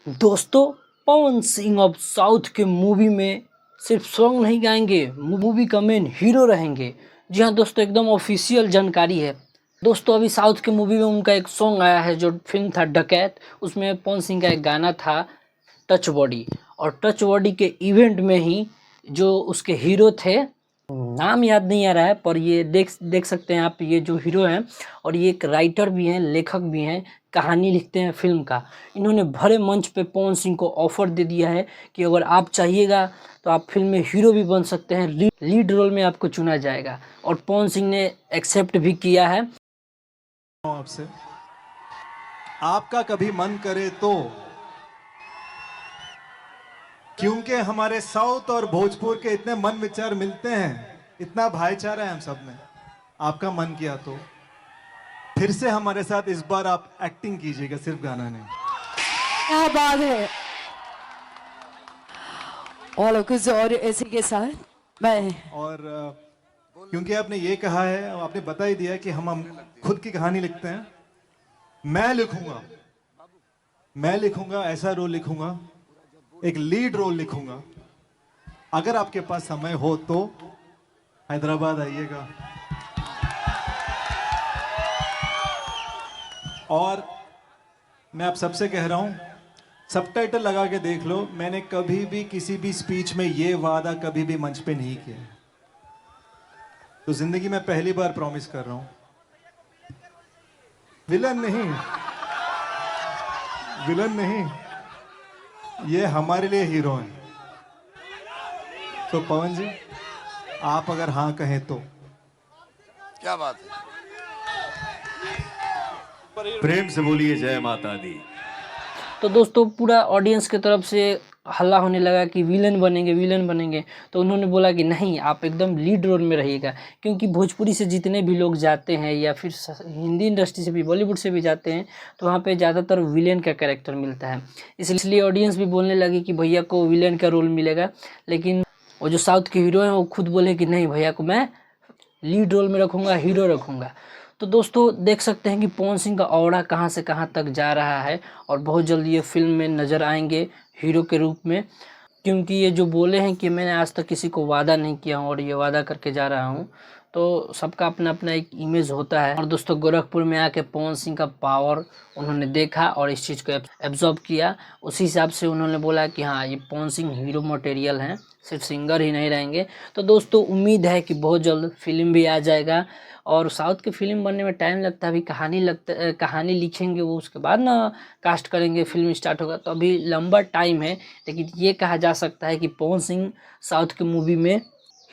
दोस्तों, पवन सिंह अब साउथ के मूवी में सिर्फ सॉन्ग नहीं गाएंगे, मूवी का मेन हीरो रहेंगे। जी हाँ दोस्तों, एकदम ऑफिशियल जानकारी है। दोस्तों, अभी साउथ के मूवी में उनका एक सॉन्ग आया है, जो फिल्म था डकैत। उसमें पवन सिंह का एक गाना था टच बॉडी, और टच बॉडी के इवेंट में ही जो उसके हीरो थे, नाम याद नहीं आ रहा है, पर ये देख सकते हैं आप, ये जो हीरो हैं और ये एक राइटर भी हैं, लेखक भी हैं, कहानी लिखते हैं फिल्म का। इन्होंने भरे मंच पे पवन सिंह को ऑफर दे दिया है कि अगर आप चाहिएगा तो आप फिल्म में हीरो भी बन सकते हैं, लीड रोल में आपको चुना जाएगा। और पवन सिंह ने एक्सेप्ट भी किया है। आपसे आपका कभी मन करे तो, क्योंकि हमारे साउथ और भोजपुर के इतने मन विचार मिलते हैं, इतना भाईचारा है हम सब में। आपका मन किया तो फिर से हमारे साथ इस बार आप एक्टिंग कीजिएगा, सिर्फ गाना नहीं। क्या बात है। और कुछ और ऐसे के साथ मैं और क्योंकि आपने ये कहा है, आपने बता ही दिया कि हम खुद की कहानी लिखते हैं। मैं लिखूंगा ऐसा रोल लिखूंगा, एक लीड रोल लिखूंगा। अगर आपके पास समय हो तो हैदराबाद आइएगा। और मैं आप सबसे कह रहा हूं, सबटाइटल लगा के देख लो। मैंने कभी भी किसी भी स्पीच में ये वादा कभी भी मंच पे नहीं किया, तो जिंदगी में पहली बार प्रॉमिस कर रहा हूं। विलन नहीं, ये हमारे लिए हीरो हैं। तो पवन जी, आप अगर हाँ कहें तो। क्या बात है। प्रेम से बोलिए जय माता दी। तो दोस्तों, पूरा ऑडियंस की तरफ से हल्ला होने लगा कि विलन बनेंगे। तो उन्होंने बोला कि नहीं, आप एकदम लीड रोल में रहिएगा। क्योंकि भोजपुरी से जितने भी लोग जाते हैं, या फिर हिंदी इंडस्ट्री से भी, बॉलीवुड से भी जाते हैं, तो वहाँ पे ज़्यादातर विलेन का कैरेक्टर मिलता है। इसलिए ऑडियंस भी बोलने लगी कि भैया को विलेन का रोल मिलेगा। लेकिन वो जो साउथ के हीरो हैं, वो खुद बोले कि नहीं, भैया को मैं लीड रोल में रखूँगा, हीरो रखूँगा। तो दोस्तों, देख सकते हैं कि पवन सिंह का ऑरा कहां से कहां तक जा रहा है, और बहुत जल्दी ये फिल्म में नज़र आएंगे हीरो के रूप में। क्योंकि ये जो बोले हैं कि मैंने आज तक किसी को वादा नहीं किया हूं और ये वादा करके जा रहा हूं, तो सबका अपना अपना एक इमेज होता है। और दोस्तों, गोरखपुर में आके पवन सिंह का पावर उन्होंने देखा और इस चीज़ को एब्जॉर्ब किया। उसी हिसाब से उन्होंने बोला कि हाँ, ये पवन सिंह हीरो मटेरियल हैं, सिर्फ सिंगर ही नहीं रहेंगे। तो दोस्तों, उम्मीद है कि बहुत जल्द फिल्म भी आ जाएगा। और साउथ की फिल्म बनने में टाइम लगता है, अभी कहानी लिखेंगे वो, उसके बाद ना कास्ट करेंगे, फिल्म स्टार्ट होगा, तो अभी लंबा टाइम है। लेकिन ये कहा जा सकता है कि पवन सिंह साउथ की मूवी में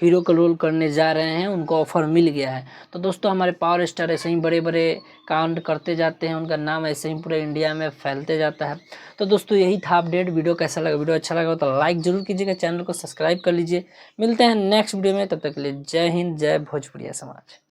हीरो का रोल करने जा रहे हैं, उनको ऑफर मिल गया है। तो दोस्तों, हमारे पावर स्टार ऐसे ही बड़े बड़े कांड करते जाते हैं, उनका नाम ऐसे ही पूरे इंडिया में फैलते जाता है। तो दोस्तों, यही था अपडेट। वीडियो कैसा लगा? वीडियो अच्छा लगा तो लाइक जरूर कीजिएगा, चैनल को सब्सक्राइब कर लीजिए। मिलते हैं नेक्स्ट वीडियो में, तब तक के लिए जय हिंद, जय भोजपुरिया समाज।